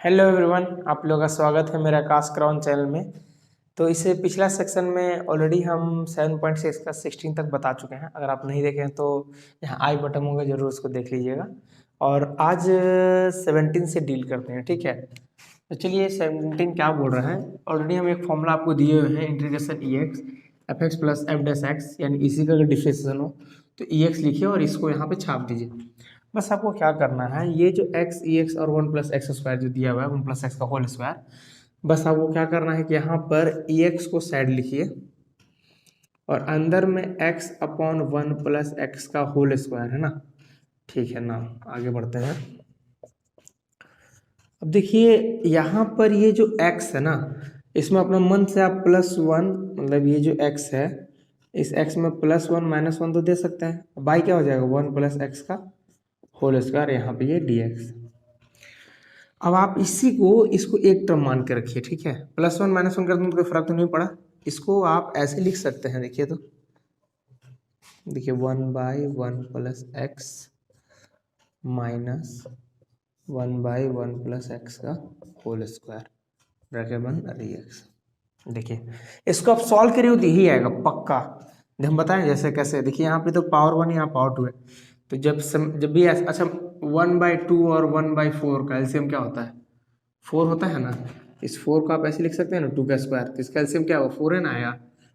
Hello everyone, आप लोगों का स्वागत है मेरे आकाश क्राउन चैनल में। तो इससे पिछला सेक्शन में ऑलरेडी हम 7.6 का 16 तक बता चुके हैं। अगर आप नहीं देखे हैं तो यहाँ आई बटन होगा, जरूर उसको देख लीजिएगा। और आज 17 से डील करते हैं, ठीक है। तो चलिए 17 क्या बोल रहा है। ऑलरेडी हम एक फॉर्मूला आपको दिए हुए हैं, इंटीग्रेशन ई x f x plus f dash x, यानी इसी का अगर डिफरेंशिएशन हो तो ई एक्स लिखिए और इसको यहाँ पे छाप दीजिए। बस आपको क्या करना है, ये जो एक्स ई एक्स और वन प्लस एक्स स्क्वायर जो दिया हुआ है, वन प्लस एक्स का होल स्क्वायर, बस आपको क्या करना है कि यहाँ पर ई एक्स को साइड लिखिए और अंदर में x upon one plus x का होल स्क्वायर है ना। ठीक है ना, आगे बढ़ते हैं। अब देखिए यहाँ पर ये जो x है ना, इसमें अपना मन से आप प्लस वन, मतलब ये जो x है, इस x में प्लस वन माइनस वन तो दे सकते हैं। बाई क्या हो जाएगा, वन प्लस एक्स का होल स्क्वायर, यहाँ पे ये dx। अब आप इसको एक टर्म मान के रखिए, ठीक है। प्लस वन माइनस वन कर दूँ तो कोई फर्क तो नहीं पड़ा। इसको आप ऐसे लिख सकते हैं, देखिए तो देखिए one by one plus x minus one by one plus x का होल स्क्वायर ब्रैकेट बंद dx। देखिए इसको आप सॉल्व करिए तो यही आएगा पक्का। हम बताएं जैसे कैसे। देखिए यहाँ पे तो पावर वन, यहाँ पावर टू है, तो जब भी अच्छा, वन बाई टू और वन बाई फोर का एलसीएम क्या होता है, फोर होता है ना। इस फोर को आप ऐसे लिख सकते हैं ना, टू का स्क्वायर, तो इसका एलसीएम क्या होगा, फोर है ना आया।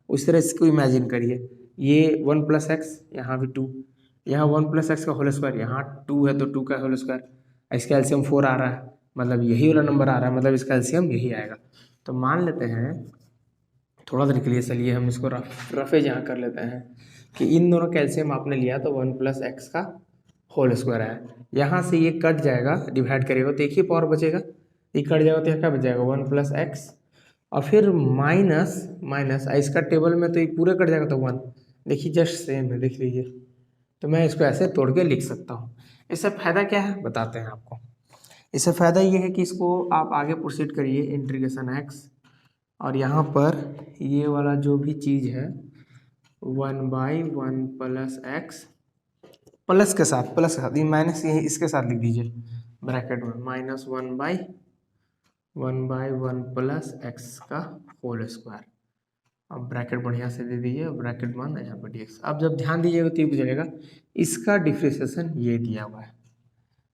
उस तरह इसको इमेजिन करिए, ये वन प्लस एक्स, यहाँ भी टू, यहाँ वन प्लस एक्स का होल स्क्वायर, यहाँ टू है तो टू का होल स्क्वायर, इसका एलसीएम फोर आ रहा है, मतलब यही वाला नंबर आ रहा है, मतलब इसका एलसीएम यही आएगा। तो मान लेते हैं थोड़ा देर के लिए, चलिए हम इसको रफेज यहाँ कर लेते हैं कि इन दोनों कैल्शियम आपने लिया तो वन प्लस एक्स का होल स्क्वायर है। यहाँ से ये कट जाएगा, डिवाइड करेगा तो एक ही पावर बचेगा, ये कट जाएगा तो यहाँ क्या बचेगा, वन प्लस एक्स, और फिर माइनस माइनस इसका टेबल में तो ये पूरे कट जाएगा तो वन। देखिए जस्ट सेम है, देख लीजिए। तो मैं इसको ऐसे तोड़ के लिख सकता हूँ। इससे फ़ायदा क्या है बताते हैं आपको। इससे फ़ायदा ये है कि इसको आप आगे प्रोसीड करिए, इंटीग्रेशन एक्स, और यहाँ पर ये वाला जो भी चीज़ है one by one plus x, plus के साथ, प्लस के साथ ये माइनस, ये इसके साथ लिख दीजिए ब्रैकेट में, minus one by one plus x का होल स्क्वायर। अब ब्रैकेट बढ़िया से दे दीजिए, ब्रैकेट बंद, यहाँ पर dx। अब जब ध्यान दीजिएगा तो ये पूछेगा इसका डिफ्रेंशिएशन ये दिया हुआ है।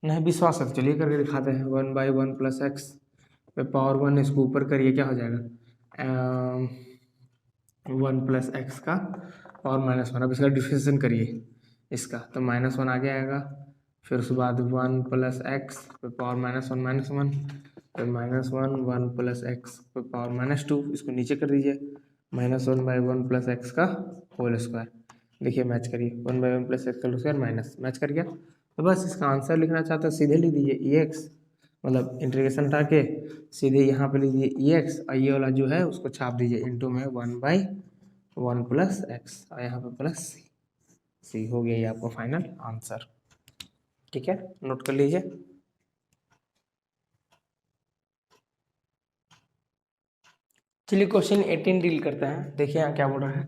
नहीं विश्वास है तो चलिए करके दिखाते हैं। One by one plus x पे पावर वन, इसको ऊपर करिए क्या हो जाएगा, वन प्लस एक्स का पावर माइनस वन। अब इसका डिफ्रेंशिएशन करिए इसका, तो माइनस वन आगे आएगा, फिर उसके बाद वन प्लस एक्स पे पावर माइनस वन, फिर minus one, one plus x पे पावर माइनस टू, इसको नीचे कर दीजिए, minus one by one plus x का होल स्क्वायर। देखिए मैच करिए, one by one plus x का होल स्क्वायर माइनस, मैच कर गया। तो बस इसका आंसर लिखना चाहते हो सीधे लिख दीजिए ई एक्स, मतलब इंटीग्रेशन हटा के सीधे यहाँ पे लिख दीजिए ई एक्स, और ये वाला जो है उसको छाप दीजिए इंटू में one by one plus x, और यहाँ पे प्लस सी। सी हो गया ये आपका फाइनल आंसर, ठीक है, नोट कर लीजिए। चलिए क्वेश्चन 18 डील करते हैं। देखिए यहाँ क्या बोल रहा है,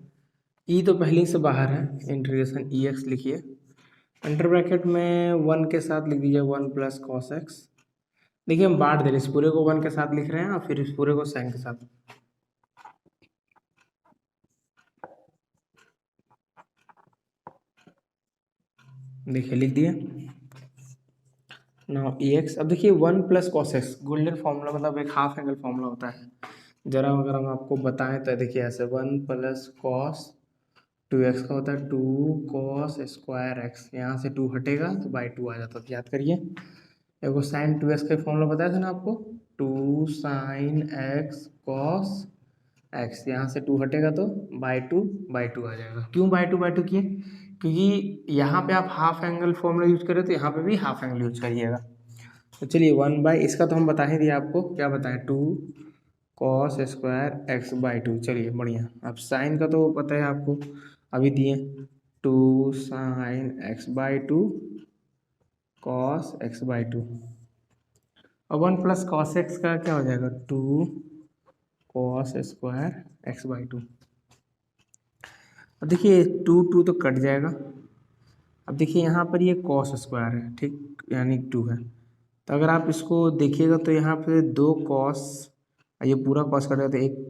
ई तो पहले से बाहर है, इंटीग्रेशन ई एक्स लिखिए, अंडर ब्रैकेट में वन के साथ लिख दीजिए वन प्लस कॉस एक्स। देखिए हम बांट दे रहे हैं, इस पूरे को वन के साथ लिख रहे हैं और फिर इस पूरे को साइन के साथ। देखिए लिख दिए नाउ ई एक्स। अब देखिए one plus cos x golden formula, मतलब एक हाफ एंगल फॉर्मूला होता है। जरा अगर हम आपको बताएं तो देखिए ऐसे, one plus cos two x का होता है टू कॉस स्क्वायर एक्स, यहाँ से टू हटेगा तो बाई टू आ जाता है, तो याद करिए। एगो साइन टू एक्स का फॉर्मूला बताया था ना आपको, two sine x cos x, यहाँ से टू हटेगा तो बाई टू आ जाएगा। क्यों बाई टू किए, क्योंकि यहाँ पे आप हाफ एंगल फॉर्मूला यूज करें तो यहाँ पे भी हाफ एंगल यूज करिएगा। तो चलिए वन बाई, इसका तो हम बता ही दिया आपको, क्या बताएं, two cos square x by two. चलिए बढ़िया। अब साइन का तो पता है आपको, अभी दिए, two sine x by two cos x by two, और वन प्लस कॉस एक्स का क्या हो जाएगा, two cos square x by two. अब देखिए टू टू तो कट जाएगा। अब देखिए यहाँ पर ये कॉस स्क्वायर है, ठीक, यानी टू है, तो अगर आप इसको देखिएगा तो यहाँ पे 2 कॉस, ये पूरा कॉस कट गया तो एक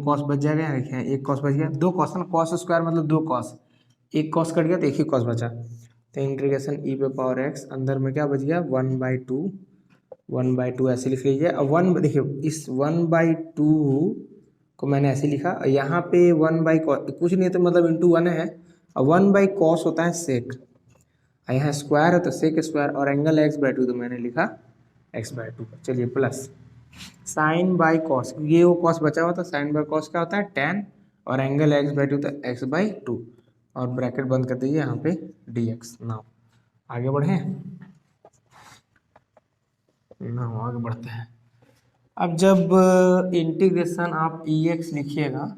कॉस बच जाएगा। यहाँ देखिए एक कॉस बच गया, 2 कॉस ना, कॉस स्क्वायर मतलब 2 कॉस, एक कॉस कट गया तो एक ही कॉस बचा। तो इंटीग्रेशन ई पे पावर एक्स, अंदर में क्या बच गया 1/2, 1/2 ऐसे लिख लीजिए। अब 1 देखिए इस 1/2 को मैंने ऐसे लिखा, यहाँ पे 1 कुछ नहीं है तो मतलब इंटू 1 है, और 1/cos होता है सेक, यहाँ स्क्वायर है तो सेक स्क्वायर, और एंगल x/2 तो मैंने लिखा x/2। चलिए प्लस साइन बाई कॉस, ये वो कॉस बचा हुआ था, साइन बाई कॉस क्या होता है tan, और एंगल x/2 तो x/2, और ब्रैकेट बंद कर दीजिए यहाँ पे dx। नाउ आगे बढ़े, नाउ आगे बढ़ते हैं। अब जब इंटीग्रेशन आप ex लिखिएगा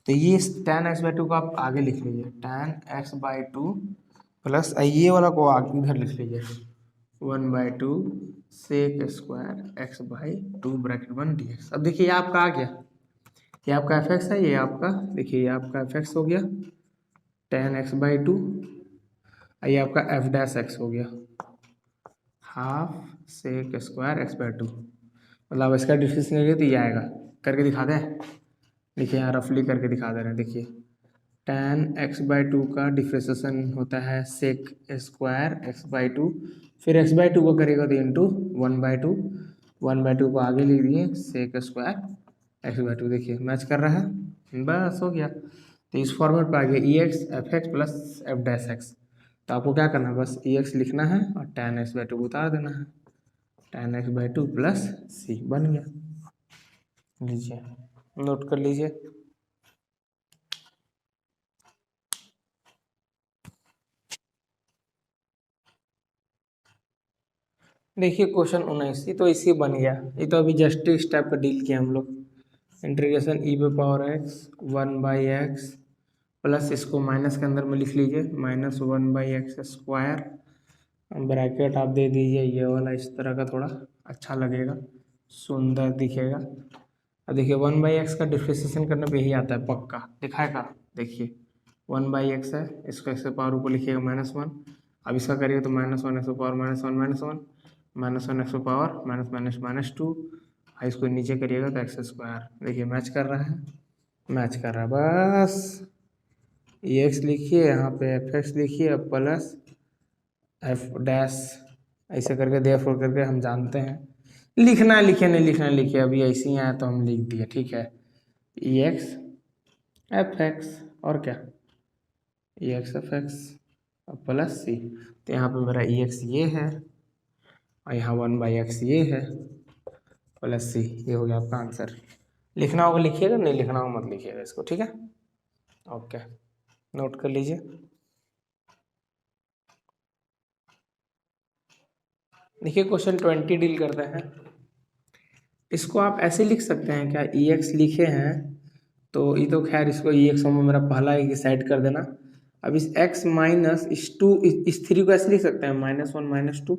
तो ये tan x/2 को आप आगे लिख लीजिए, tan x/2 प्लस ये वाला को आगे इधर लिख लीजिए 1/2 sec square x/2 bracket 1 dx। अब देखिए ये आपका आ गया, ये आपका fx है, ये आपका देखिए ये आपका fx हो गया tan x/2, ये आपका f डैश x हो गया हाफ सेक स्क्वायर x/2। मतलब इसका डिफरेंस करेंगे तो ये आएगा, करके दिखा दें, देखिए यहाँ रफली करके दिखा दे रहे हैं। देखिए tan x/2 का डिफ्रेंसिएशन होता है सेक स्क्वायर x/2, फिर x/2 को करेगा तो इंटू 1/2, 1/2 को आगे लिख दिए सेक स्क्वायर x/2। देखिए मैच कर रहा है, बस हो गया। तो इस फॉर्मेट पर आ गया ex fx plus f dash x। तो आपको क्या करना है, बस ex लिखना है और tan x/2 को उतार देना है, tan x/2 प्लस c बन गया। लीजिए नोट कर लीजिए। देखिए क्वेश्चन 19 तो इसी बन गया, ये तो अभी जस्ट स्टेप पर डील किया हम लोग। इंटीग्रेशन ई पे पावर एक्स 1/x प्लस इसको माइनस के अंदर में लिख लीजिए -1/x स्क्वायर, ब्रैकेट आप दे दीजिए ये वाला, इस तरह का थोड़ा अच्छा लगेगा, सुंदर दिखेगा। अब देखिए 1/x का डिफ्रेंसिएशन करने पे यही आता है पक्का, दिखाएगा। देखिए 1/x है, इसको एक्स पावर ऊपर लिखिएगा -1, अब इसका करिए तो -1 एक्स पावर -1 -1 एक्स पावर -2, इसको नीचे करिएगा तो एक्स स्क्वायर। देखिए मैच कर रहा है, मैच कर रहा है। बस एक्स लिखिए, यहाँ पे एफ एक्स लिखिए प्लस एफ डैश, ऐसे करके देयरफॉर करके हम जानते हैं लिखना, लिखे नहीं लिखना लिखिए, अभी ऐसे ही आया तो हम लिख दिए, ठीक है। ई एक्स एफ एक्स और क्या ई एक्स एफ एक्स प्लस सी, तो यहाँ पे मेरा ई एक्स ये है और यहाँ 1/x ये है प्लस सी, ये हो गया आपका आंसर। लिखना होगा लिखिएगा, नहीं लिखना होगा मत लिखिएगा इसको, ठीक है। ओके नोट कर लीजिए। देखिए क्वेश्चन 20 डील करते हैं। इसको आप ऐसे लिख सकते हैं क्या, ई एक्स लिखे हैं तो ये तो खैर इसको ई एक्स में मेरा पहला ही साइड कर देना। अब इस x माइनस इस 2 इस 3 को ऐसे लिख सकते हैं -1 -2,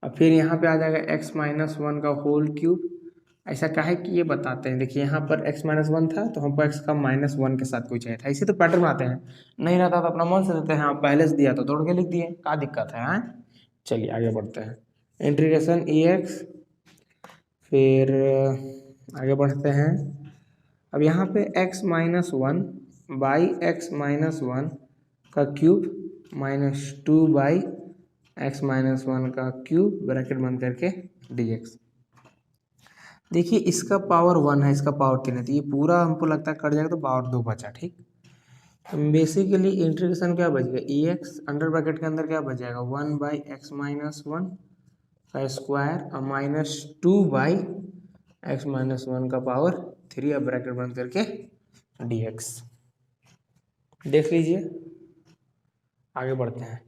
अब फिर यहाँ पे आ जाएगा x -1 का होल क्यूब। ऐसा काहे कि ये बताते हैं, देखिए यहाँ पर x -1 था तो हमको x का -1 के साथ कोई चाहिए था, इसे तो पैटर्न बनाते हैं, नहीं रहता तो अपना मन से देते हैं, आप पहले से दिया तो तोड़ के लिख दिए, क्या दिक्कत है। चलिए आगे बढ़ते हैं। इंटीग्रेशन ई एक्स, फिर आगे बढ़ते हैं। अब यहाँ पे x -1 बाई x -1 का क्यूब -2/x -1 का क्यूब ब्रैकेट बंद करके dx। देखिए इसका पावर 1 है, इसका पावर 3 है, तो ये पूरा हमको लगता है कट जाएगा तो पावर 2 बचा, ठीक। बेसिकली इंटीग्रेशन क्या बच गया, ई एक्स अंडर ब्रैकेट के अंदर क्या बच जाएगा 1/x -1 का स्क्वायर और -2/x -1 का पावर 3, अब ब्रैकेट बंद करके dx। देख लीजिए आगे बढ़ते हैं।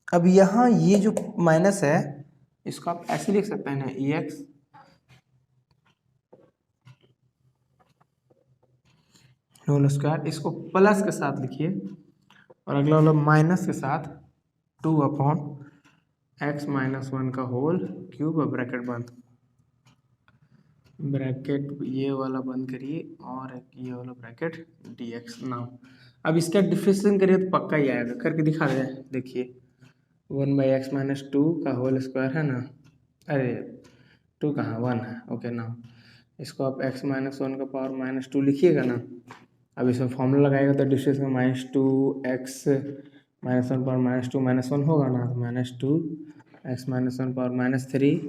अब यहाँ ये जो माइनस है इसको आप ऐसे लिख सकते हैं ना, ई एक्स होल स्क्वायर, इसको प्लस के साथ लिखिए और अगला वाला माइनस के साथ 2/x -1 का होल क्यूब, ब्रैकेट बंद, ब्रैकेट ये वाला बंद करिए और ये वाला ब्रैकेट dx। नाउ अब इसका डिफरेंशिएशन करिए तो पक्का ही आएगा, करके दिखा दे। देखिए 1/(x-2) का होल स्क्वायर है ना, अरे 2 कहाँ, 1 है, ओके ना। इसको आप x-1 का पावर -2 लिखिएगा ना। अब इसमें फॉर्मूला लगाएगा तो डिफरेंशिएशन -2x-1 पावर -2 -1 होगा ना, -2x-1 पावर -3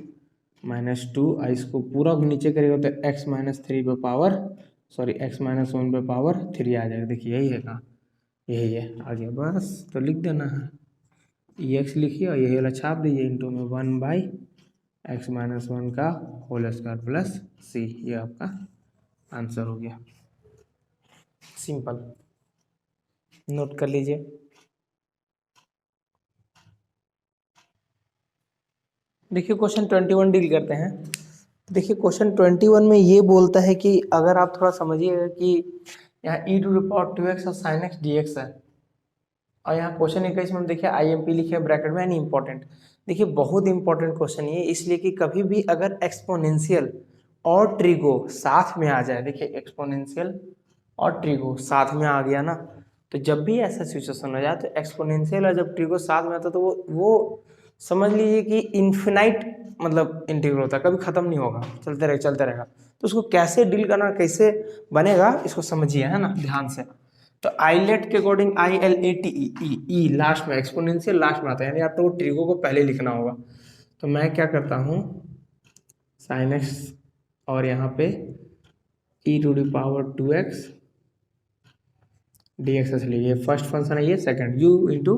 -2, इसको पूरा नीचे करेगा तो x-3 पे पावर x-1 पे पावर 3 आ जाएगा। देखिए यही है कहाँ, यही है, आ गया बस। तो लिख देना है, एक्स लिखिए और यही वाला छाप दीजिए, इंटू में 1/(x-1) का होल स्क्वायर प्लस c, ये आपका आंसर हो गया। सिंपल, नोट कर लीजिए। देखिए क्वेश्चन 21 डील करते हैं। देखिए क्वेश्चन 21 में ये बोलता है कि अगर आप थोड़ा समझिएगा कि यहाँ e⁻² और sin x dx है, और यहाँ क्वेश्चन 21 में देखिए IMP लिखे ब्रैकेट में, एनी इंपॉर्टेंट। देखिए बहुत इंपॉर्टेंट क्वेश्चन ये, इसलिए कि कभी भी अगर एक्सपोनेंशियल और ट्रिगो साथ में आ जाए, देखिए एक्सपोनेंशियल और ट्रिगो साथ में आ गया ना, तो जब भी ऐसा सिचुएशन हो जाए तो एक्सपोनेंशियल और जब ट्रिगो साथ में आता तो वो समझ लीजिए कि इन्फिनाइट मतलब इंटीग्रल होता है, कभी खत्म नहीं होगा, चलते रहेगा। तो उसको कैसे डील करना, कैसे बनेगा, इसको समझिए, है ना, ध्यान से। तो आइलेट के अकॉर्डिंग ILATE लास्ट में, एक्सपोनेंशियल लास्ट में आता है, यानी आपको ट्रिगो को पहले लिखना होगा। तो मैं क्या करता हूँ, sin x और यहाँ पे e⁻²x dx से लीजिए, फर्स्ट फंक्शन है ये, सेकंड u इंटू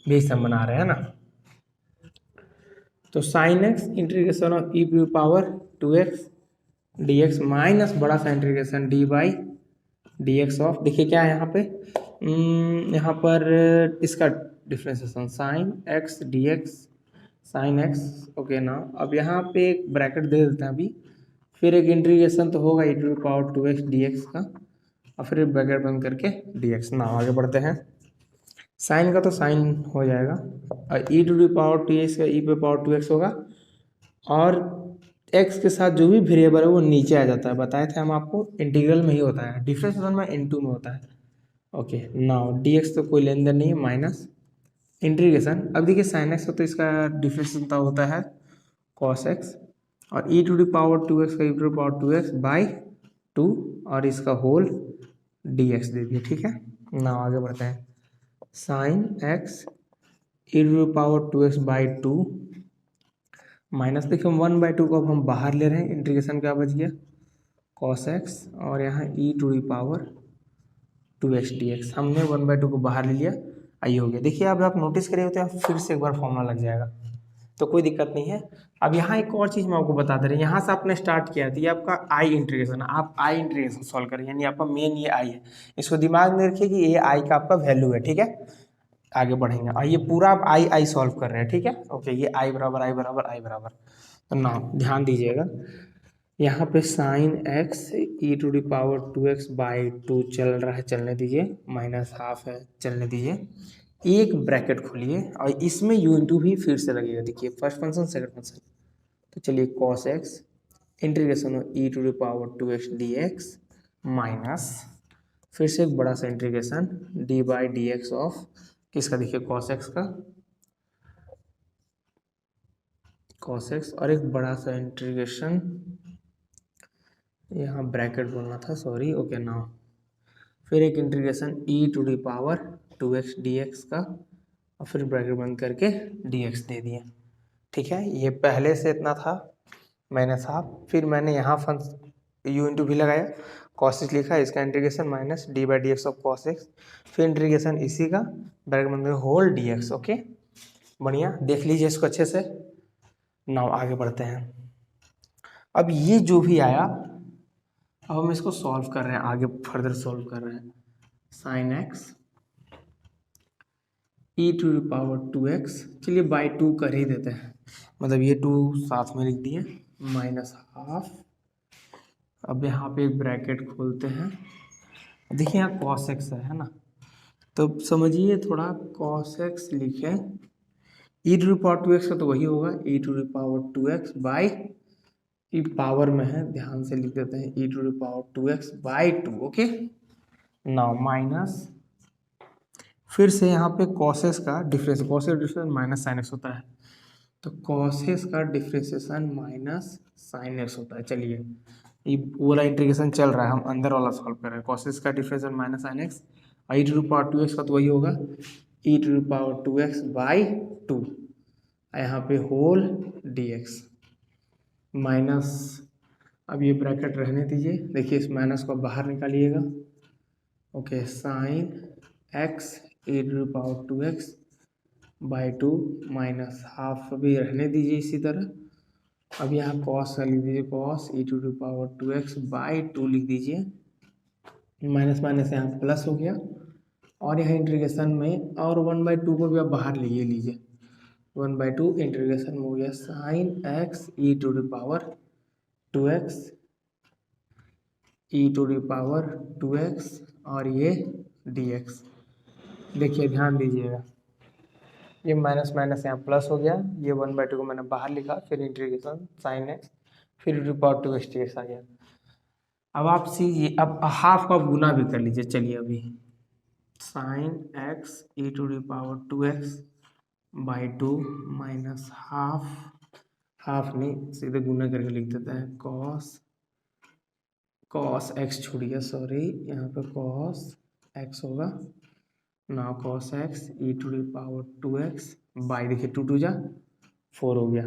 भी सम बना रहे हैं ना। तो sin x integration of e⁻²x dx minus बड़ा सा इंटीग्रेशन d/dx ऑफ, देखिए क्या है यहाँ पे, यहाँ पर इसका differentiation sin x dx sin x, okay ना। अब यहाँ पे एक ब्रैकेट दे देते हैं अभी, फिर एक इंटीग्रेशन तो होगा e⁻²x dx का, और फिर ब्रैकेट बंद करके dx ना। आगे बढ़ते हैं, साइन का तो साइन हो जाएगा, और e⁻2x का e⁻²x होगा, और x के साथ जो भी वेरिएबल है वो नीचे आ जाता है, बताए थे हम आपको, इंटीग्रल में ही होता है, डिफरेंशिएशन में इनटू में होता है। ओके नाउ dx तो कोई लेन देन नहीं है, माइनस इंटीग्रेशन। अब देखिए sin x तो इसका डिफरेंशिएशन होता है cos x, और e⁻²x का e⁻²x/2 और इसका होल dx दे दिए, ठीक है ना। आगे बढ़ते हैं, sin x e⁻²x/2 माइनस, देखिए 1/2 को अब हम बाहर ले रहे हैं, इंटीग्रेशन क्या बच गया cos x, और यहाँ e⁻²x dx, हमने 1/2 को बाहर ले लिया, आई हो गया। देखिए अब आप नोटिस करिए होते हैं, फिर से एक बार फॉर्मूला लग जाएगा, तो कोई दिक्कत नहीं है। अब यहाँ एक और चीज़ मैं आपको बता दे रही हूँ, यहाँ से आपने स्टार्ट किया था, ये आपका आई इंटीग्रेशन, आप आई इंटीग्रेशन सॉल्व करें, यानी आपका मेन ये आई है, इसको दिमाग में रखिए कि ये आई का आपका वैल्यू है, ठीक है। आगे बढ़ेंगे, और ये पूरा आप आई सॉल्व कर रहे हैं, ठीक है, ओके। ये आई बराबर आई बराबर आई बराबर, तो ना ध्यान दीजिएगा, यहाँ पे sin x e⁻²x/2 चल रहा है, चलने दीजिए, -½ है, चलने दीजिए। एक ब्रैकेट खोलिए और इसमें u इंटू भी फिर से लगेगा, देखिए फर्स्ट फंक्शन सेकंड फंक्शन। तो चलिए cos x integration e⁻²x dx minus, फिर से एक बड़ा सा इंटीग्रेशन d/dx ऑफ किसका, देखिए cos x का, cos x, और एक बड़ा सा इंटीग्रेशन, यहाँ ब्रैकेट बोलना था, सॉरी, ओके नाउ, फिर एक इंटीग्रेशन e⁻²x dx का, और फिर ब्रैकेट बंद करके dx दे दिए, ठीक है। ये पहले से इतना था, -½ फिर मैंने यहाँ u इंटू भी लगाया, cos x लिखा, इसका integration minus d/dx of cos x, फिर इंटीग्रेशन इसी का, ब्रैकेट बंद करके होल dx, ओके बढ़िया, देख लीजिए इसको अच्छे से। नाउ आगे बढ़ते हैं, अब ये जो भी आया, अब हम इसको सॉल्व कर रहे हैं, आगे फर्दर सॉल्व कर रहे हैं। sin x e⁻²x, चलिए बाई 2 कर ही देते हैं, मतलब ये 2 साथ में लिख दिए, -½ अब यहाँ पे एक ब्रैकेट खोलते हैं, देखिए यहाँ cos x है ना, तो समझिए थोड़ा, cos x लिखें, e⁻²x का तो वही होगा, e⁻²x की पावर में है, ध्यान से लिख देते हैं, e⁻²x/2, ओके नाउ माइनस फिर से यहाँ पे कॉसेस का डिफरेंस माइनस साइन एक्स होता है, तो कॉसेस का डिफ्रेंसिएशन माइनस साइन एक्स होता है। चलिए ये वाला इंटीग्रेशन चल रहा है, हम अंदर वाला सॉल्व कर रहे हैं। कॉसेस का differentiation minus sine x, e to the power 2x का तो वही होगा e to the power 2x by 2, यहाँ पे होल dx माइनस, अब ये ब्रैकेट रहने दीजिए। देखिए इस माइनस को बाहर निकालिएगा। Okay, sine x e to the power 2x by 2 minus half, अभी रहने दीजिए इसी तरह। अब यहाँ कॉस का लिख दीजिए, cos e to the power 2x by 2 लिख दीजिए, माइनस माइनस यहाँ प्लस हो गया, और यहाँ इंटीग्रेशन में और 1/2 को भी आप बाहर लीजिए 1/2 इंटीग्रेशन में हो गया sine x e to the power 2x e to the power 2x और ये dx। देखिए ध्यान दीजिएगा, ये माइनस माइनस यहाँ प्लस हो गया, ये 1/2 को मैंने बाहर लिखा, फिर इंटीग्रेशन साइन एक्स, फिर e to the power 2x dx आ गया। अब आप सीजिए, अब हाफ का गुना भी कर लीजिए। चलिए अभी sine x e to the power 2x by 2 minus half नहीं सीधे गुना करके लिख देते हैं, कॉस एक्स छोड़िए, सॉरी यहाँ पे कॉस एक्स होगा ना, cos x e to the power 2x by, देखिए 2 2 जा 4 हो गया,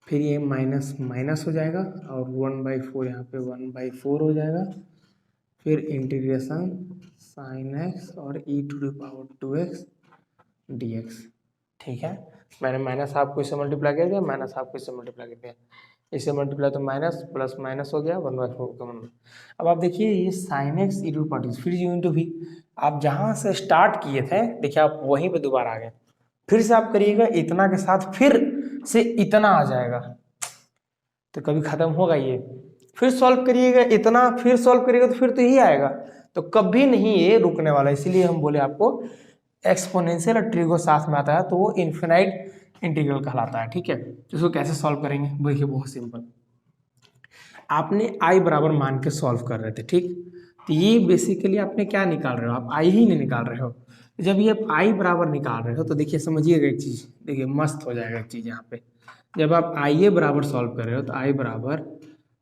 फिर ये माइनस माइनस हो जाएगा और 1/4 यहाँ पे 1/4 हो जाएगा, फिर इंटीग्रेशन साइन एक्स और e to the power 2x dx। ठीक है, मैंने माइनस हाफ को इससे मल्टीप्लाई कर दिया, माइनस हाफ को इससे मल्टीप्लाई कर दिया, इससे मल्टीप्लाई तो माइनस प्लस माइनस हो गया 1/4 का 1। अब आप देखिए ये sine x e to power 2 फिर यू इंटू भी, आप जहाँ से स्टार्ट किए थे देखिए आप वहीं पे दोबारा आ गए, फिर से आप करिएगा इतना के साथ फिर से इतना आ जाएगा, तो कभी खत्म होगा ये, फिर सॉल्व करिएगा इतना, फिर सॉल्व करिएगा तो फिर तो यही आएगा, तो कभी नहीं ये रुकने वाला। इसीलिए हम बोले आपको एक्सपोनेंशियल और ट्रिगो साथ में आता है तो वो इन्फिनाइट इंटीग्रल कहलाता है। ठीक है, तो इसको कैसे सॉल्व करेंगे, देखिए बहुत सिंपल, आपने आई बराबर मान के सॉल्व कर रहे थे, ठीक, तो ये बेसिकली आपने क्या निकाल रहे हो, आप आई ही नहीं निकाल रहे हो। जब ये आप आई बराबर निकाल रहे हो तो देखिए समझिएगा एक चीज़, देखिए मस्त हो जाएगा एक चीज़ यहाँ पे, जब आप आई ए बराबर सॉल्व कर रहे हो तो आई बराबर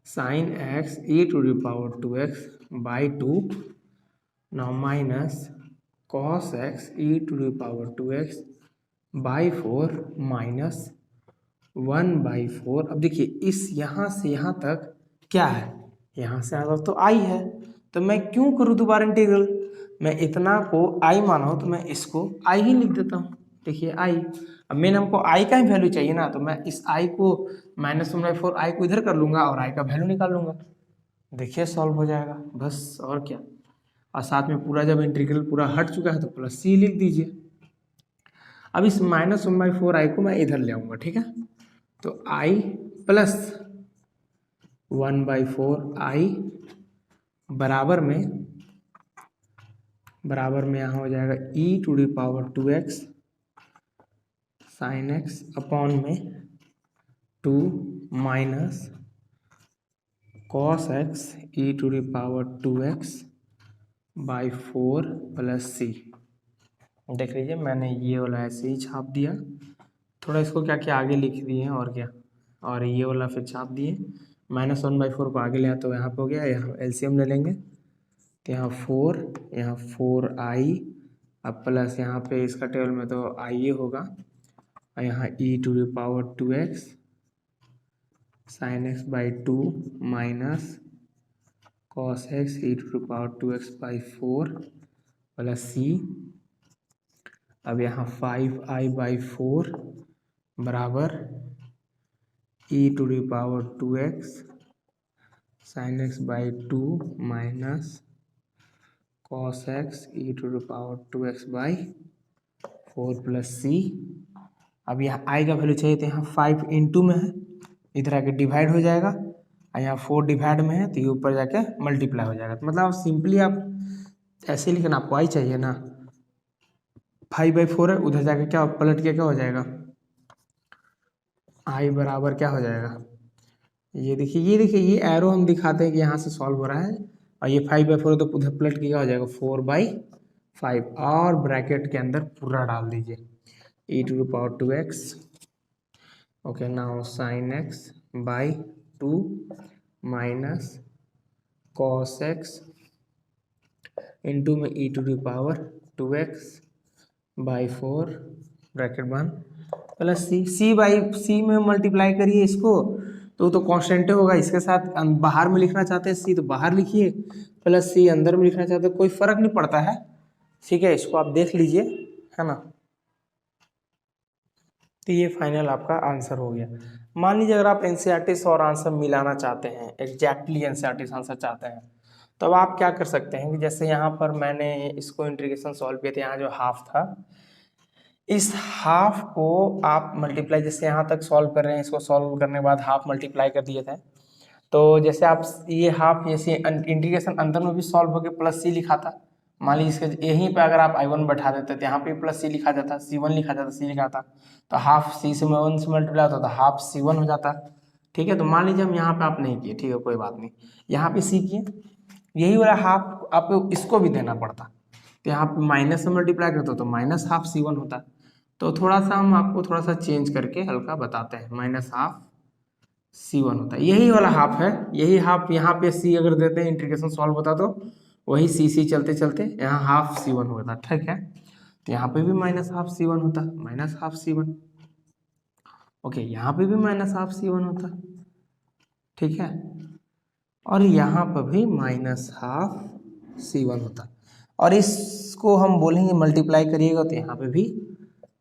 sine x e to the power 2x by 2 now minus cos x e to the power 2x by 4 minus 1/4। अब देखिए इस यहाँ से यहाँ तक क्या है, यहाँ से यहाँ तक तो आई है, तो मैं क्यों करूँ दोबारा इंटीग्रल, मैं इतना को आई माना हो तो मैं इसको आई ही लिख देता हूँ। देखिए आई, अब मेन हमको आई का ही वैल्यू चाहिए ना, तो मैं इस आई को माइनस 1/4 आई को इधर कर लूँगा और आई का वैल्यू निकाल लूँगा, देखिए सॉल्व हो जाएगा बस, और क्या। और साथ में पूरा जब इंटीग्रल पूरा हट चुका है तो प्लस सी लिख दीजिए। अब इस माइनस 1/4 आई को मैं इधर ले आऊँगा, ठीक है, तो आई प्लस 1/4 आई बराबर में यहाँ हो जाएगा e to the power 2x sine x upon में 2 minus cos x e to the power 2x by 4 plus c. देख लीजिए मैंने ये वाला ऐसे ही छाप दिया, थोड़ा इसको क्या क्या आगे लिख दिए हैं और क्या, और ये वाला फिर छाप दिए, माइनस 1/4 को आगे ले आया तो यहाँ पे हो गया, यहाँ एलसीएम ले लेंगे तो यहाँ 4, यहाँ 4i, अब प्लस यहाँ पे इसका टेबल में तो आई ए होगा, और यहाँ e to the power 2x sine x by 2 minus cos x e to the power 2x by 4 plus c. अब यहाँ 5i/4 बराबर e to the power 2x sine x by 2 minus cos x e to the power 2x by 4 plus c. अब यहाँ आई का value चाहिए तो यहाँ 5 into में है, इधर आके डिवाइड हो जाएगा, और यहाँ 4 डिवाइड में है तो ये ऊपर जाके मल्टीप्लाई हो जाएगा। तो मतलब आप सिंपली आप ऐसे लिखना, आपको आई चाहिए ना, 5/4 है, उधर जाके क्या पलट के क्या हो जाएगा, आई बराबर क्या हो जाएगा, ये देखिए ये एरो हम दिखाते हैं कि यहाँ से सॉल्व हो रहा है, और ये 5/4 तो उधर पलट के क्या हो जाएगा 5 और ब्रैकेट के अंदर पूरा डाल दीजिए e⁻²x। Okay, now sin x by 2 minus cos x into में e⁻²x बाई 4 ब्रैकेट बंद प्लस सी बाई सी में मल्टीप्लाई करिए इसको तो कांस्टेंट होगा, इसके साथ बाहर में लिखना चाहते हैं सी तो बाहर लिखिए, प्लस सी अंदर में लिखना चाहते हैं, कोई फर्क नहीं पड़ता है। ठीक है, इसको आप देख लीजिए, है ना। तो ये फाइनल आपका आंसर हो गया। मान लीजिए अगर आप एनसीईआरटी और आंसर मिलाना चाहते हैं, एग्जैक्टली एनसीईआरटी आंसर चाहते हैं, तो अब आप क्या कर सकते हैं कि जैसे यहाँ पर मैंने इसको इंटीग्रेशन सॉल्व किया था, यहाँ जो हाफ था, इस हाफ को आप मल्टीप्लाई, जैसे यहाँ तक सॉल्व कर रहे हैं, इसको सॉल्व करने के बाद हाफ मल्टीप्लाई कर दिए थे, तो जैसे आप ये हाफ जैसे इंटीग्रेशन अंदर में भी सॉल्व होकर प्लस सी लिखा था, मान लीजिए इसके यहीं पे अगर आप i1 बैठा देते तो यहाँ पे प्लस सी लिखा जाता, c1 लिखा जाता, c लिखा था, तो हाफ सी से 1 से मल्टीप्लाई होता तो हाफ c1 हो जाता। ठीक है, तो मान लीजिए हम यहाँ पे आप नहीं किए, ठीक है कोई बात नहीं, यहाँ पे c किए, यही वाला हाफ आपको इसको भी देना पड़ता, तो यहाँ पे माइनस से मल्टीप्लाई करते तो माइनस हाफ c1 होता। तो थोड़ा सा हम आपको थोड़ा सा चेंज करके हल्का बताते हैं, माइनस हाफ c1 होता है, यही वाला हाफ है, यही हाफ यहाँ पे c अगर देते हैं इंटीग्रेशन सॉल्व होता तो वही सी चलते चलते यहाँ हाफ c1 होता। ठीक है, तो यहाँ पे भी माइनस हाफ c1 होता, माइनस हाफ c1। ओके, यहाँ पे भी माइनस हाफ c1 होता, ठीक है, और यहाँ पर भी माइनस हाफ c1 होता, और इसको हम बोलेंगे मल्टीप्लाई करिएगा तो यहाँ पे भी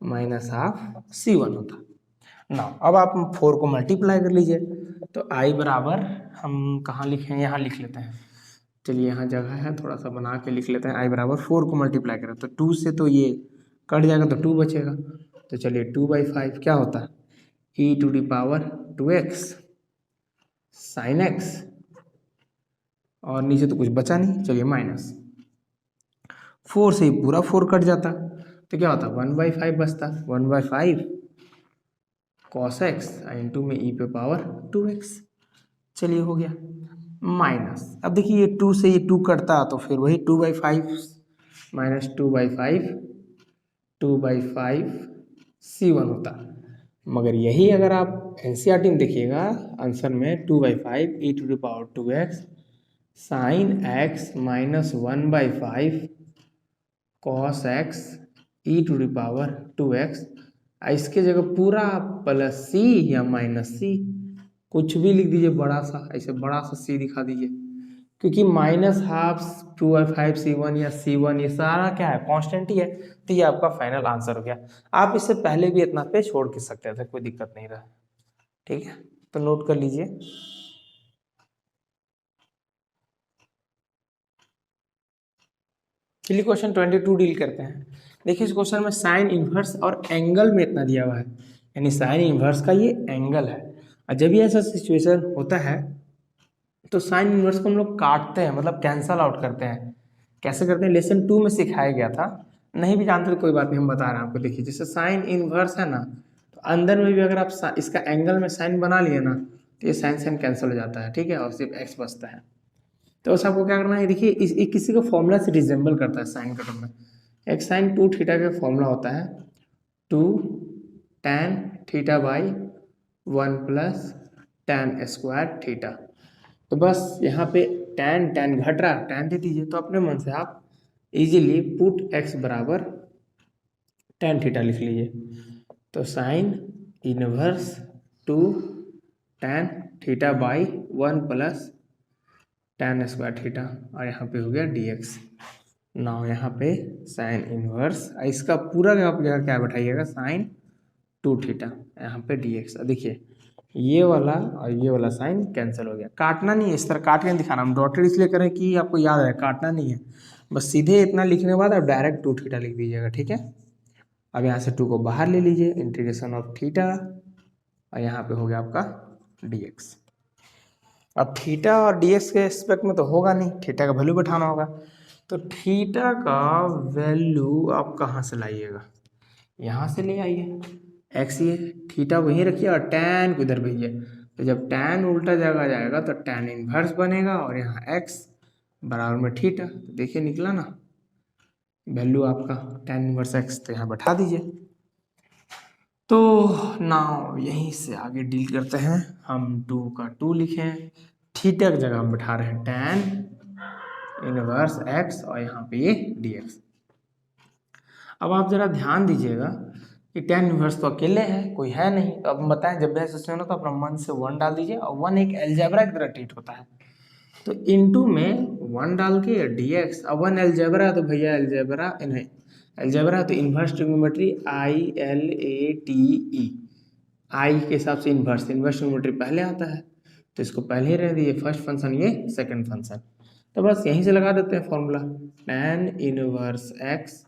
माइनस हाफ c1 होता ना। अब आप 4 को मल्टीप्लाई कर लीजिए, तो i बराबर हम कहाँ लिखें, यहाँ लिख लेते हैं, चलिए यहाँ जगह है, थोड़ा सा बना के लिख लेते हैं, i बराबर 4 को मल्टीप्लाई करें तो 2 से तो ये कट जाएगा तो 2 बचेगा, तो चलिए 2/5 क्या होता है e⁻²x sin x, और नीचे तो कुछ बचा नहीं, चलिए माइनस 4 से ही पूरा 4 कट जाता, तो क्या होता 1/5 बचता, 1/5 cos x इंटू में e⁻²x। चलिए हो गया, माइनस, अब देखिए ये 2 से ये 2 कटता तो फिर वही 2/5 माइनस 2/5 c1 होता, मगर यही अगर आप एनसीईआरटी में देखिएगा आंसर में 2/5 e⁻²x sin x minus 1/5 cos x e⁻²x, इसके जगह पूरा प्लस सी या माइनस सी कुछ भी लिख दीजिए, बड़ा सा, ऐसे बड़ा सा सी दिखा दीजिए, क्योंकि माइनस हाफ 2/5 c1 या c1 ये सारा क्या है कांस्टेंट ही है, तो ये आपका फाइनल आंसर हो गया। आप इससे पहले भी इतना पे छोड़ के सकते थे, कोई दिक्कत नहीं रहा। ठीक है, तो नोट कर लीजिए। चलिए क्वेश्चन 22 डील करते हैं। देखिए इस क्वेश्चन में साइन इनवर्स और एंगल में इतना दिया हुआ है, यानी साइन इनवर्स का ये एंगल है, और जब भी ऐसा सिचुएशन होता है तो साइन इनवर्स को हम लोग काटते हैं, मतलब कैंसल आउट करते हैं। कैसे करते हैं, लेसन 2 में सिखाया गया था, नहीं भी जानते तो कोई बात नहीं, हम बता रहे हैं आपको। देखिए जैसे साइन इनवर्स है ना, तो अंदर में भी अगर आप इसका एंगल में साइन बना लिए ना, तो ये साइन साइन कैंसिल हो जाता है, ठीक है, और सिर्फ एक्स बचता है। तो बस आपको क्या करना है, देखिए इस किसी को फॉर्मूला से रिजेंबल करता है साइन का टर्म में, एक साइन 2 थीटा का फॉर्मूला होता है 2 tan theta by 1 plus tan square theta. तो बस यहाँ पे tan घट रहा है, tan दे दीजिए, तो अपने मन से आप इजीली पुट x बराबर tan थीटा लिख लीजिए, तो sine inverse 2 tan theta by 1 plus tan square theta, और यहाँ पे हो गया dx। नाउ यहाँ पे साइन इनवर्स, इसका पूरा आप जगह क्या बैठाइएगा साइन 2 थीटा, यहाँ पे dx। देखिए ये वाला और ये वाला साइन कैंसिल हो गया, काटना नहीं है, इस तरह काट के नहीं दिखाना, हम डॉटेड इसलिए करें कि आपको याद रहे, काटना नहीं है, बस सीधे इतना लिखने के बाद आप डायरेक्ट 2 थीटा लिख दीजिएगा। ठीक है, अब यहाँ से 2 को बाहर ले लीजिए, इंटीग्रेशन ऑफ थीटा, और यहाँ पे हो गया आपका dx। अब थीटा और dx के एस्पेक्ट में तो होगा नहीं, थीटा का वैल्यू बैठाना होगा, तो थीटा का वैल्यू आप कहाँ से लाइएगा, यहाँ से ले आइए, एक्स ये थीटा वहीं रखिए और टैन को इधर भेजिए, तो जब टैन उल्टा जगह जाएगा तो टैन इनवर्स बनेगा, और यहाँ एक्स बराबर में थीटा, तो देखिए निकला ना, वैल्यू आपका tan इनवर्स x तो यहाँ बैठा दीजिए। तो नाउ यहीं से आगे डील करते हैं। हम 2 का 2 लिखें, थीटा की जगह हम बैठा रहे हैं tan इनवर्स x और यहाँ पे ये dx। अब आप जरा ध्यान दीजिएगा कि tan इनवर्स तो अकेले है, कोई है नहीं। तो अब बताएं जब भी ऐसा सिचुएशन हो तो अपना मन से 1 डाल दीजिए, और 1 एक अलजेब्रा की तरह ट्रीट होता है। तो इनटू में 1 डाल के dx, अब 1 अलजेब्रा तो भैया अलजेब्रा नहीं, अलजेब्रा तो इन्वर्स ट्रिग्नोमेट्री ILATE, आई के हिसाब से इन्वर्स ट्रिग्नोमेट्री पहले आता है, तो इसको पहले ही रहने दीजिए, फर्स्ट फंक्शन ये सेकंड फंक्शन। तो बस यहीं से लगा देते हैं फॉर्मूला, tan इनवर्स x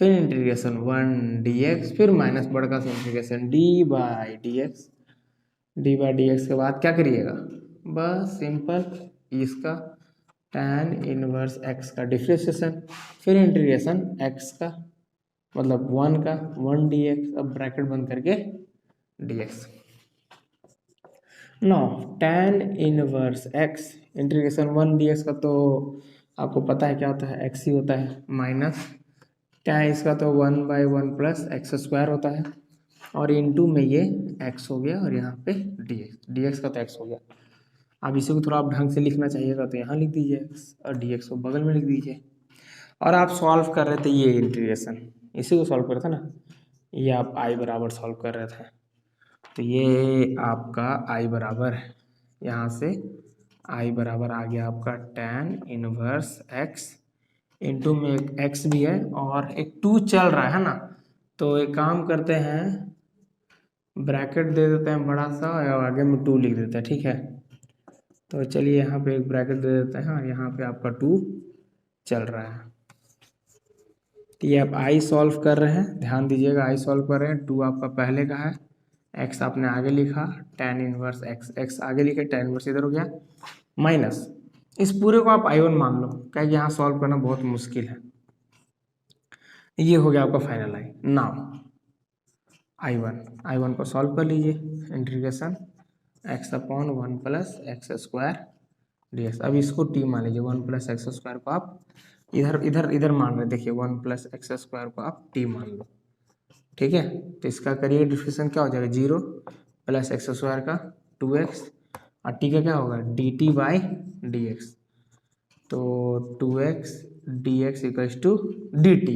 फिर इंटीग्रेशन 1 dx फिर माइनस बड़का से integration d by D x के बाद क्या करिएगा, बस सिंपल इसका tan इनवर्स x का डिफ्रेंशिएशन फिर इंटीग्रेशन x का मतलब 1 का 1 dx, अब ब्रैकेट बंद करके dx। No tan inverse x integration 1 dx का तो आपको पता है क्या होता है, x ही होता है, माइनस tan इसका तो 1/1 प्लस एक्स स्क्वायर होता है, और इनटू में ये x हो गया और यहाँ पे dx का तो x हो गया। अब इसी को थोड़ा आप ढंग से लिखना चाहिएगा तो यहाँ लिख दीजिए x और dx को बगल में लिख दीजिए। और आप सॉल्व कर रहे थे ये इंटीग्रेशन, इसी को सॉल्व कर रहे थे ना, ये आप i बराबर सॉल्व कर रहे थे, तो ये आपका i बराबर है, यहाँ से i बराबर आ गया आपका tan इनवर्स x, इनटू में एक x भी है और एक 2 चल रहा है ना, तो एक काम करते हैं ब्रैकेट दे देते हैं बड़ा सा और आगे में 2 लिख देते हैं, ठीक है। तो चलिए यहाँ पे एक ब्रैकेट दे देते हैं और यहाँ पे आपका 2 चल रहा है। तो ये आप आई सॉल्व कर रहे हैं, ध्यान दीजिएगा आई सॉल्व कर रहे हैं, 2 आपका पहले का है, x आपने आगे लिखा, tan इनवर्स x आगे लिखे, tan इनवर्स इधर हो गया, माइनस इस पूरे को आप I1 मान लो, क्या यहाँ सॉल्व करना बहुत मुश्किल है। ये हो गया आपका फाइनल आई। नाउ I1 को सॉल्व कर लीजिए, integration x/1 plus x square dx। अब इसको t मान लीजिए, 1 प्लस एक्स स्क्वायर को आप इधर इधर इधर मान रहे, देखिए 1 प्लस एक्स स्क्वायर को आप t मान लो, ठीक है। तो इसका करिए डिफरेंशिएशन क्या हो जाएगा, 0 प्लस एक्स स्क्वायर का 2x और t का क्या होगा dt बाई dx, तो 2x dx equals to dt।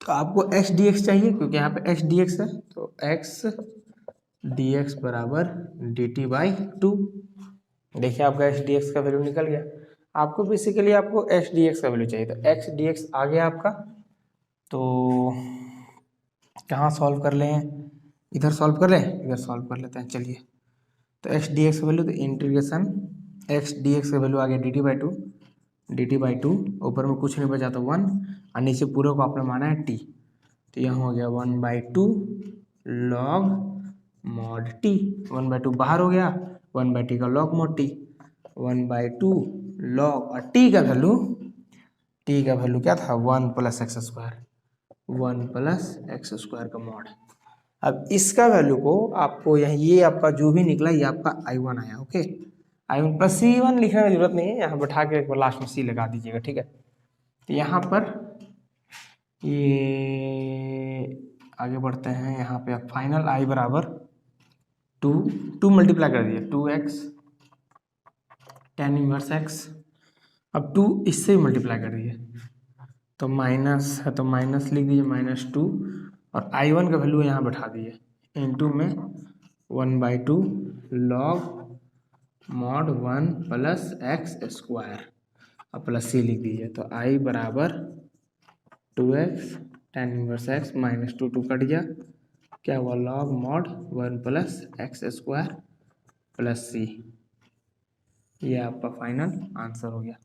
तो आपको x dx चाहिए क्योंकि यहाँ पे x dx है, तो x dx बराबर dt बाई 2। देखिए आपका x dx का वैल्यू निकल गया। आपको बेसिकली आपको x dx का वैल्यू चाहिए, तो x dx आ गया आपका। तो कहाँ सॉल्व कर लें, इधर सॉल्व कर लें, इधर सॉल्व कर लेते हैं चलिए। तो x dx का वैल्यू, तो इंटीग्रेशन x dx का वैल्यू आ गया dt बाई टू, ऊपर में कुछ नहीं बचा तो 1 और नीचे पूरे को आपने माना है t, तो यहाँ हो गया 1/2 log mod t, 1/2 बाहर हो गया, 1/t का log mod t, 1/2 log और t का वैल्यू क्या था 1 plus x square, 1 plus x square का मॉड। अब इसका वैल्यू को आपको यहाँ ये आपका जो भी निकला ये आपका I1 आया, ओके। I1 प्लस C1 लिखने की जरूरत नहीं है, यहाँ बैठा के एक बार लास्ट में C लगा दीजिएगा, ठीक है। तो यहाँ पर ये आगे बढ़ते हैं, यहाँ पे आप फाइनल I बराबर 2 मल्टीप्लाई कर दीजिए, 2x tan इनवर्स x, अब 2 इससे भी मल्टीप्लाई कर दीजिए, तो माइनस है तो माइनस लिख दीजिए, -2 और I1 का वैल्यू यहाँ बैठा दीजिए इनटू में 1/2 log mod 1 plus x square और प्लस C लिख दीजिए, तो I बराबर 2x tan inverse x minus 2 cut गया, क्या हुआ log mod 1 plus x square plus C। ये आपका फाइनल आंसर हो गया,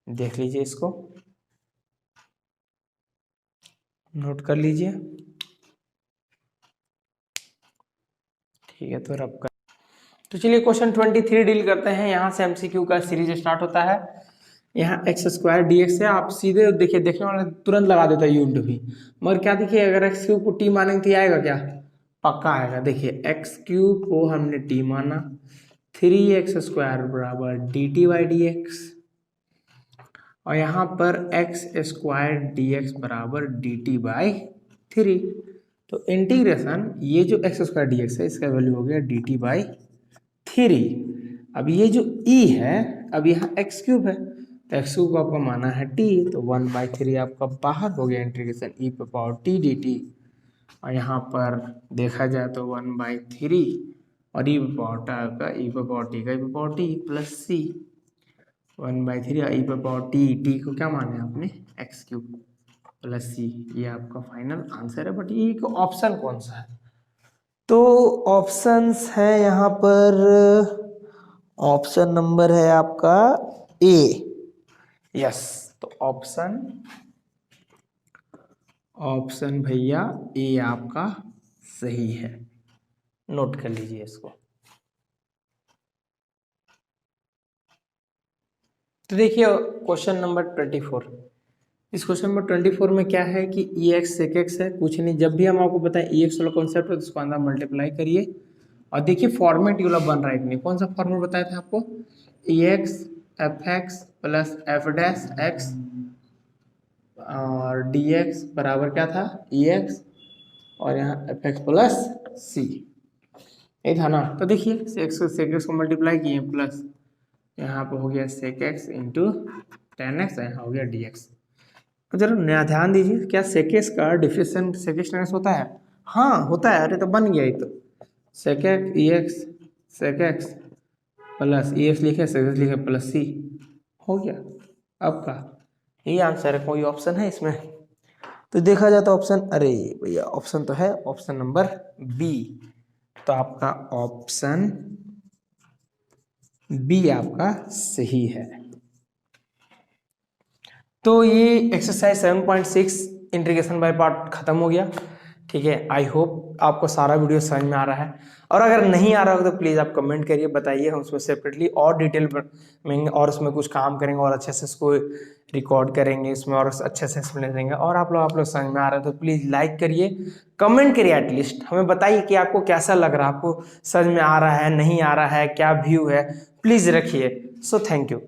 देख लीजिए, इसको नोट कर लीजिए, ठीक है। तो रब कर, तो चलिए क्वेश्चन 23 डील करते हैं। यहाँ से एमसीक्यू का सीरीज स्टार्ट होता है। यहाँ एक्स स्क्वायर डी एक्स है, आप सीधे देखिए, देखने वाले तुरंत लगा देता है यूनिट भी, मगर क्या देखिए अगर एक्स क्यूब को टी मानेंगे तो आएगा क्या, पक्का आएगा। देखिए एक्स क्यूब को हमने टी माना, 3x स्क्वायर बराबर D T by D x, और यहाँ पर एक्स स्क्वायर डी एक्स बराबर डी टी बाई 3। तो इंटीग्रेशन ये जो एक्स स्क्वायर डी एक्स है इसका वैल्यू हो गया डी टी बाई 3। अब ये जो ई है, अब यहाँ एक्स क्यूब है तो एक्स क्यूब को आपको माना है टी, तो 1/3 आपका बाहर हो गया इंटीग्रेशन ई पे पावर टी डी टी। और यहाँ पर देखा जाए तो 1/3 और ई पे पावर का ई पे पावर टी का ई पे पावर टी प्लस सी 1/3 ई पे पावर टी, टी को क्या माना है आपने एक्स क्यूब प्लस सी। ये आपका फाइनल आंसर है। बट ये ऑप्शन कौन सा है? तो ऑप्शंस है यहाँ पर, ऑप्शन नंबर है आपका ए। यस, तो ऑप्शन भैया ए आपका सही है। नोट कर लीजिए इसको। तो देखिए क्वेश्चन नंबर 24। इस क्वेश्चन नंबर 24 में क्या है कि ई एक्स सेक एक्स है, कुछ नहीं। जब भी हम आपको बताएं ई एक्स वाला कॉन्सेप्ट है तो उसको अंदर मल्टीप्लाई करिए और देखिए फॉर्मेट ये वाला बन रहा है कि नहीं। कौन सा फॉर्मेट बताया था आपको? E x f x plus f dash x और डी एक्स बराबर क्या था ई एक्स और यहाँ एफ एक्स प्लस सी, ये था ना। तो देखिए सेक एक्स को मल्टीप्लाई किए प्लस यहाँ पर हो गया sec x into tan x, यहाँ हो गया डी एक्स। तो जरा नया ध्यान दीजिए, क्या सेक एक्स का डिफरेंशियल सेक एक्स होता है? हाँ होता है। अरे तो बन गया ये तो सेक एक्स ई एक्स सेक एक्स प्लस ई एक्स लिखे सेक एक्स लिखे प्लस सी, हो गया आपका यही आंसर है। कोई ऑप्शन है इसमें? तो देखा जाए तो ऑप्शन, अरे भैया ऑप्शन तो है ऑप्शन नंबर बी। तो आपका ऑप्शन बी आपका सही है। तो ये एक्सरसाइज 7.6 इंटीग्रेशन बाय पार्ट खत्म हो गया। ठीक है, आई होप आपको सारा वीडियो समझ में आ रहा है। और अगर नहीं आ रहा हो तो प्लीज़ आप कमेंट करिए, बताइए, हम उसमें सेपरेटली और डिटेल में और उसमें कुछ काम करेंगे और अच्छे से इसको रिकॉर्ड करेंगे, इसमें और अच्छे से एक्सप्लेन देंगे। और आप लोग समझ में आ रहा है तो प्लीज़ लाइक करिए, कमेंट करिए, एटलीस्ट हमें बताइए कि आपको कैसा लग रहा है, आपको समझ में आ रहा है नहीं आ रहा है, क्या व्यू है, प्लीज़ रखिए। So thank you.